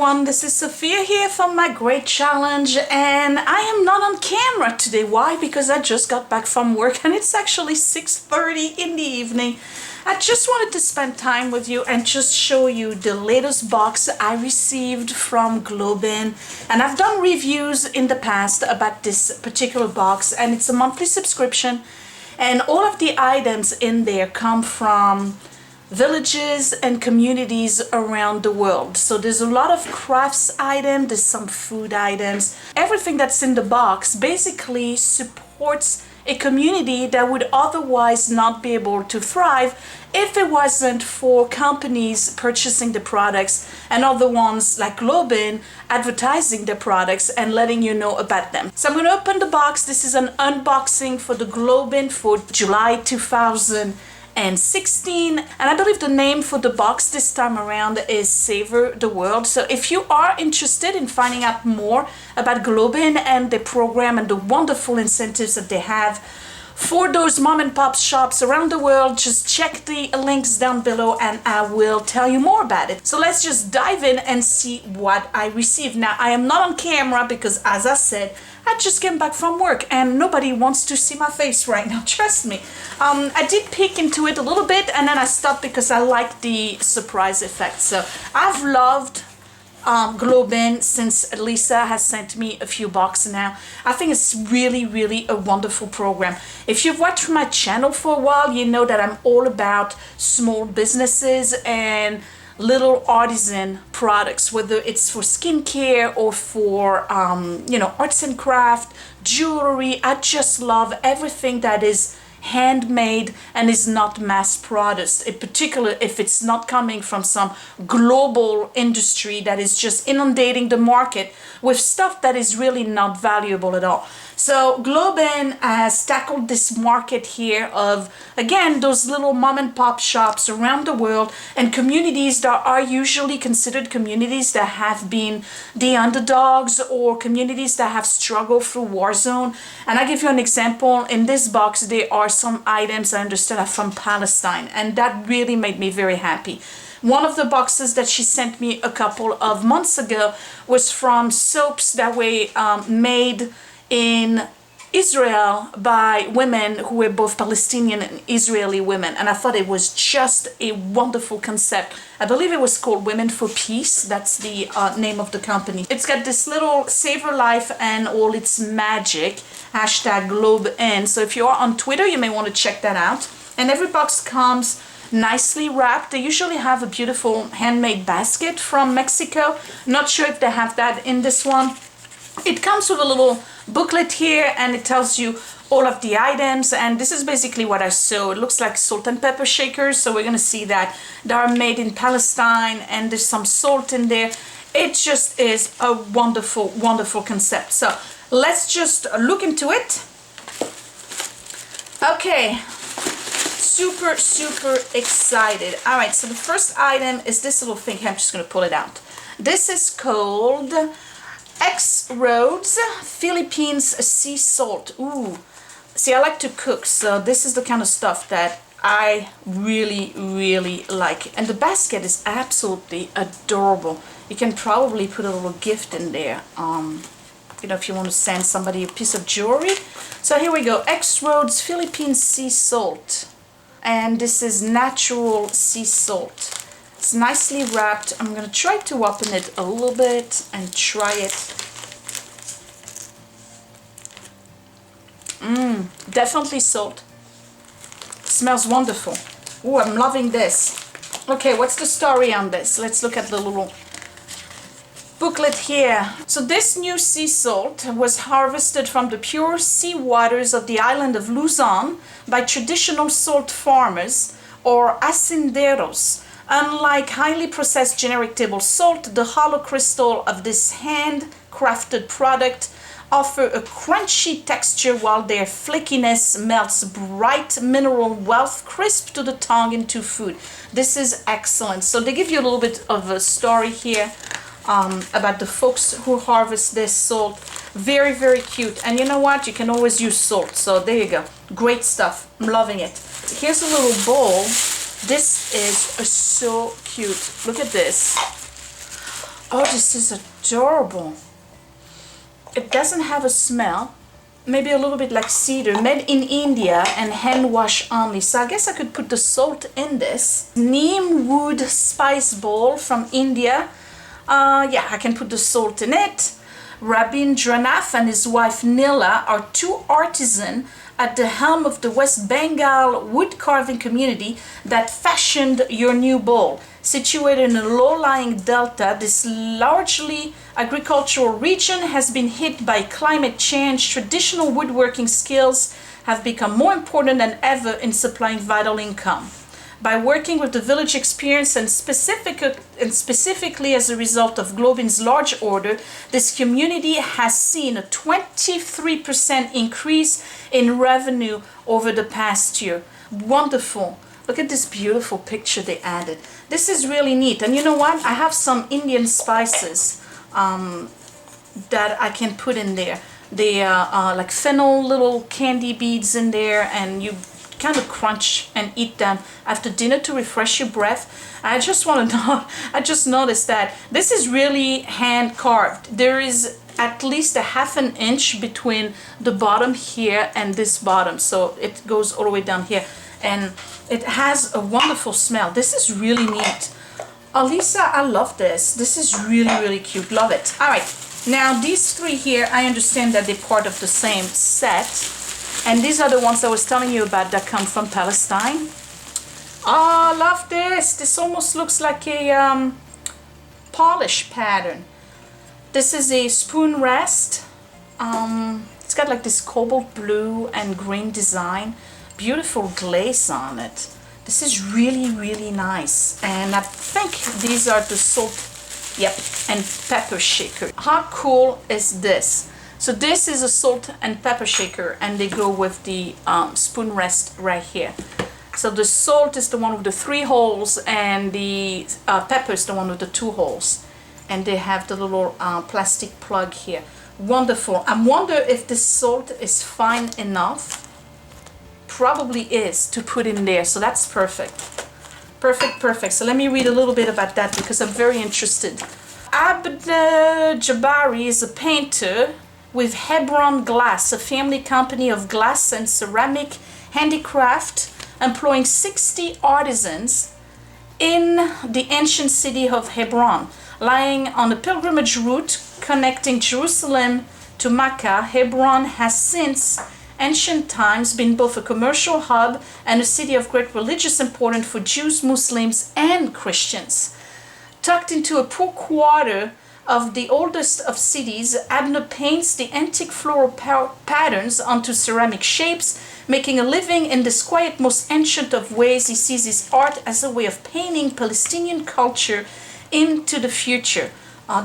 everyone, this is Sophia here from my great challenge, and I am not on camera today. Why? Because I just got back from work and it's actually 6:30 in the evening. I just wanted to spend time with you and just show you the latest box I received from GlobeIn. And I've done reviews in the past about this particular box, and it's a monthly subscription, and all of the items in there come from villages and communities around the world. So there's a lot of crafts items, there's some food items. Everything that's in the box basically supports a community that would otherwise not be able to thrive if it wasn't for companies purchasing the products and other ones like GlobeIn advertising the products and letting you know about them. So I'm going to open the box. This is an unboxing for the GlobeIn for July 2016, and I believe the name for the box this time around is Savour the World. So if you are interested in finding out more about GlobeIn and the program and the wonderful incentives that they have for those mom and pop shops around the world, just check the links down below and I will tell you more about it. So let's just dive in and see what I received. Now, I am not on camera because, as I said, I just came back from work and nobody wants to see my face right now, trust me. I did peek into it a little bit and then I stopped because I like the surprise effect. So I've loved GlobeIn since Liza has sent me a few boxes now. I think it's really a wonderful program. If you've watched my channel for a while, you know that I'm all about small businesses and little artisan products, whether it's for skincare or for arts and craft, jewelry. I just love everything that is handmade and is not mass produced, in particular if it's not coming from some global industry that is just inundating the market with stuff that is really not valuable at all. So GlobeIn has tackled this market here of, again, those little mom and pop shops around the world and communities that are usually considered communities that have been the underdogs or communities that have struggled through war zone. And I give you an example. In this box, there are some items I understand are from Palestine, and that really made me very happy. One of the boxes that she sent me a couple of months ago was from soaps that were made in Israel by women who were both Palestinian and Israeli women, and I thought it was just a wonderful concept. I believe it was called Women for Peace. That's the name of the company. It's got this little Savor Life and all its magic, hashtag GlobeIn. So if you are on Twitter, you may want to check that out. And every box comes nicely wrapped. They usually have a beautiful handmade basket from Mexico. Not sure if they have that in this one. It comes with a little booklet here and it tells you all of the items, and this is basically what I saw. It looks like salt and pepper shakers, so we're gonna see that they are made in Palestine and there's some salt in there. It just is a wonderful concept. So let's just look into it. Okay, super excited. All right, so the first item is this little thing. I'm just gonna pull it out. This is called X-Roads Philippines Sea Salt. Ooh, see, I like to cook, so this is the kind of stuff that I really like. And the basket is absolutely adorable. You can probably put a little gift in there, if you want to send somebody a piece of jewelry. So here we go, X-Roads Philippines Sea Salt, and this is natural sea salt. It's nicely wrapped. I'm going to try to open it a little bit and try it. Definitely salt. It smells wonderful. Oh, I'm loving this. Okay, what's the story on this? Let's look at the little booklet here. So this new sea salt was harvested from the pure sea waters of the island of Luzon by traditional salt farmers, or hacenderos. Unlike highly processed generic table salt, the hollow crystal of this handcrafted product offer a crunchy texture while their flakiness melts bright mineral wealth crisp to the tongue into food. This is excellent. So they give you a little bit of a story here about the folks who harvest this salt. Very cute. And you know what? You can always use salt. So there you go. Great stuff. I'm loving it. Here's a little bowl. This is so cute. Look at this. Oh, this is adorable. It doesn't have a smell. Maybe a little bit like cedar, made in India and hand wash only. So I guess I could put the salt in this. Neem wood spice bowl from India. Yeah, I can put the salt in it. Rabindranath and his wife Nila are two artisans at the helm of the West Bengal wood carving community that fashioned your new bowl. Situated in a low-lying delta, this largely agricultural region has been hit by climate change. Traditional woodworking skills have become more important than ever in supplying vital income. By working with the village experience and specifically as a result of GlobeIn's large order, this community has seen a 23% increase in revenue over the past year. Wonderful. Look at this beautiful picture they added. This is really neat. And you know what? I have some Indian spices that I can put in there. They are like fennel little candy beads in there, and you kind of crunch and eat them after dinner to refresh your breath. I just want to know, I just noticed that this is really hand carved. There is at least a ½ an inch between the bottom here and this bottom, so it goes all the way down here, and it has a wonderful smell. This is really neat. Liza, I love this. This is really, really cute. Love it. All right, now these three here, I understand that they're part of the same set. And these are the ones I was telling you about that come from Palestine. Oh, I love this. This almost looks like a polish pattern. This is a spoon rest. It's got like this cobalt blue and green design. Beautiful glaze on it. This is really, really nice. And I think these are the salt, yep, and pepper shaker. How cool is this? So this is a salt and pepper shaker, and they go with the spoon rest right here. So the salt is the one with the 3 holes, and the pepper is the one with the 2 holes. And they have the little plastic plug here. Wonderful. I wonder if this salt is fine enough. Probably is to put in there, so that's perfect. Perfect, perfect. So let me read a little bit about that because I'm very interested. Abd Jabari is a painter with Hebron Glass, a family company of glass and ceramic handicraft, employing 60 artisans in the ancient city of Hebron. Lying on a pilgrimage route connecting Jerusalem to Mecca, Hebron has since ancient times been both a commercial hub and a city of great religious importance for Jews, Muslims, and Christians. Tucked into a poor quarter of the oldest of cities, Abner paints the antique floral patterns onto ceramic shapes, making a living in this quiet, most ancient of ways. He sees his art as a way of painting Palestinian culture into the future.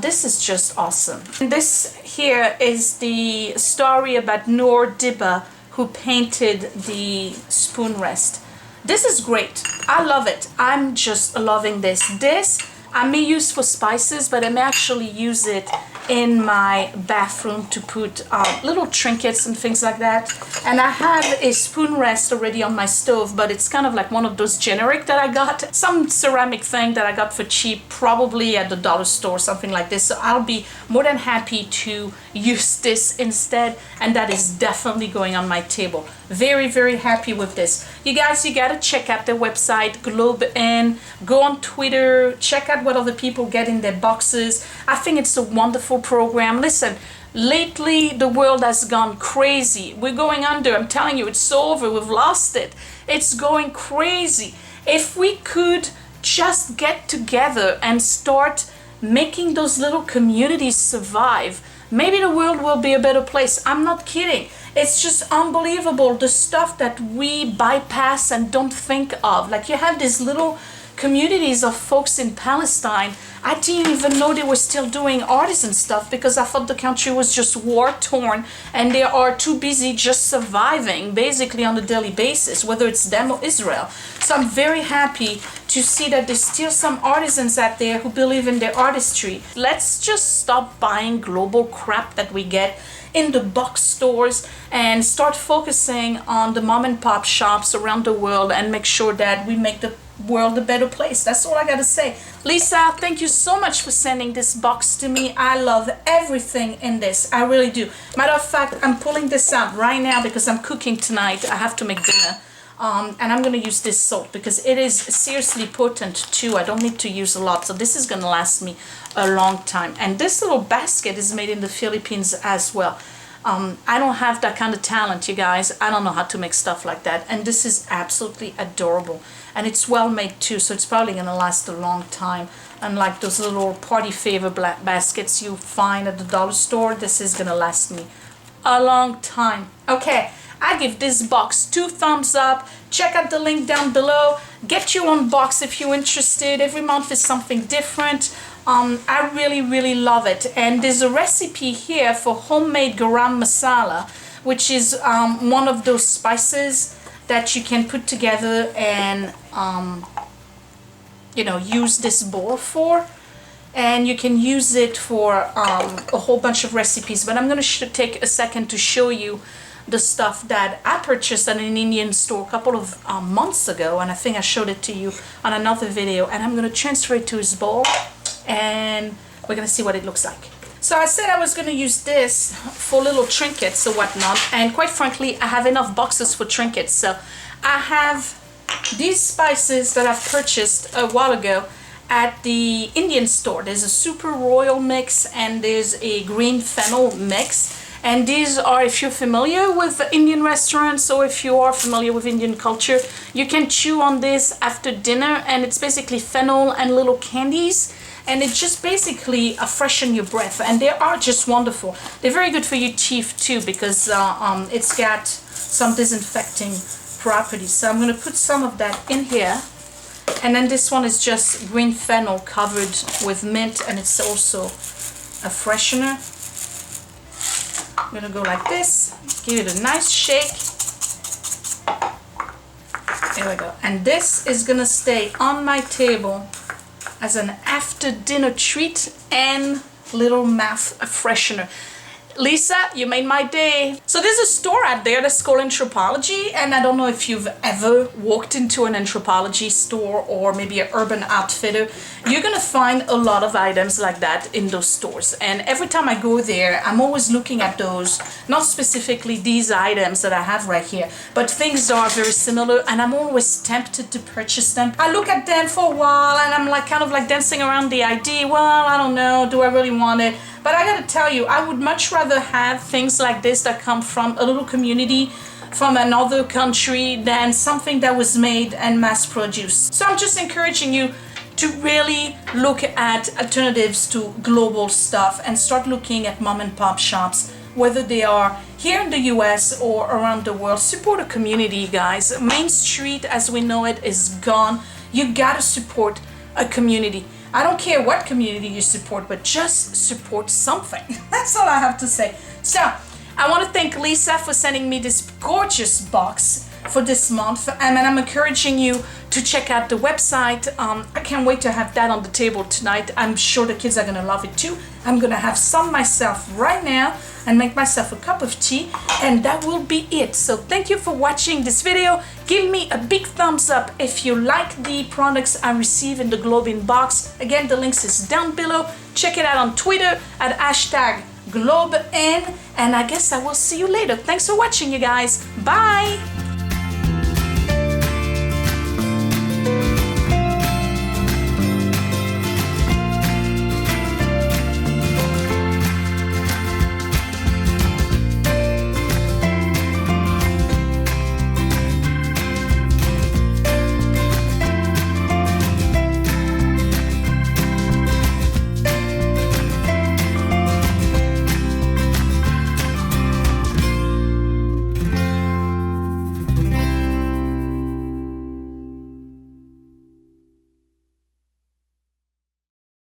This is just awesome. And this here is the story about Noor Dibba, who painted the spoon rest. This is great. I love it. I'm just loving this. This I may use for spices, but I may actually use it in my bathroom to put little trinkets and things like that. And I have a spoon rest already on my stove, but it's kind of like one of those generic that I got. Some ceramic thing that I got for cheap, probably at the dollar store, something like this. So I'll be more than happy to use this instead. And that is definitely going on my table. Very, very happy with this. You guys, you gotta check out their website, GlobeIn. Go on Twitter, check out what other people get in their boxes. I think it's a wonderful program. Listen, lately the world has gone crazy. We're going under. I'm telling you, it's over. We've lost it. It's going crazy. If we could just get together and start making those little communities survive, maybe the world will be a better place. I'm not kidding. It's just unbelievable, the stuff that we bypass and don't think of. Like, you have these little communities of folks in Palestine. I didn't even know they were still doing artisan stuff because I thought the country was just war-torn and they are too busy just surviving basically on a daily basis, whether it's them or Israel. So I'm very happy to see that there's still some artisans out there who believe in their artistry. Let's just stop buying global crap that we get in the box stores and start focusing on the mom and pop shops around the world and make sure that we make the world a better place. That's all I gotta say. Lisa, thank you so much for sending this box to me. I love everything in this. I really do. Matter of fact, I'm pulling this out right now because I'm cooking tonight. I have to make dinner. And I'm gonna use this salt because it is seriously potent too. I don't need to use a lot, so this is gonna last me a long time. And this little basket is made in the Philippines as well. I don't have that kind of talent, you guys. I don't know how to make stuff like that, and this is absolutely adorable, and it's well made too, so it's probably gonna last a long time. Unlike those little party favor baskets you find at the dollar store, this is gonna last me a long time. Okay, I give this box 2 thumbs up. Check out the link down below. Get your own box if you're interested. Every month is something different. I really love it. And there's a recipe here for homemade garam masala, which is one of those spices that you can put together and you know, use this bowl for. And you can use it for a whole bunch of recipes, but I'm going to take a second to show you the stuff that I purchased at an Indian store a couple of months ago, and I think I showed it to you on another video, and I'm going to transfer it to his bowl and we're going to see what it looks like. So I said I was going to use this for little trinkets or whatnot, and quite frankly I have enough boxes for trinkets. So I have these spices that I've purchased a while ago at the Indian store. There's a super royal mix and there's a green fennel mix. And these are, if you're familiar with Indian restaurants or if you are familiar with Indian culture, you can chew on this after dinner, and it's basically fennel and little candies. And it just basically freshen your breath, and they are just wonderful. They're very good for your teeth too because it's got some disinfecting properties. So I'm going to put some of that in here. And then this one is just green fennel covered with mint, and it's also a freshener. I'm going to go like this, give it a nice shake. There we go. And this is going to stay on my table as an after dinner treat and little mouth freshener. Lisa, you made my day. So there's a store out there that's called Anthropologie, and I don't know if you've ever walked into an Anthropologie store or maybe an Urban Outfitter. You're gonna find a lot of items like that in those stores, and every time I go there I'm always looking at those, not specifically these items that I have right here, but things that are very similar, and I'm always tempted to purchase them. I look at them for a while and I'm like kind of like dancing around the idea. Well, I don't know, do I really want it? But I gotta tell you, I would much rather have things like this that come from a little community, from another country, than something that was made and mass produced. So I'm just encouraging you to really look at alternatives to global stuff and start looking at mom and pop shops, whether they are here in the US or around the world. Support a community, guys. Main Street as we know it is gone. You gotta support a community. I don't care what community you support, but just support something. That's all I have to say. So I want to thank Lisa for sending me this gorgeous box for this month, and I'm encouraging you to check out the website. I can't wait to have that on the table tonight. I'm sure the kids are gonna love it too. I'm gonna have some myself right now and make myself a cup of tea, and that will be it. So thank you for watching this video. Give me a big thumbs up if you like the products I receive in the GlobeIn box. Again, the links is down below. Check it out on Twitter at #GlobeIn, and I guess I will see you later. Thanks for watching, you guys. Bye.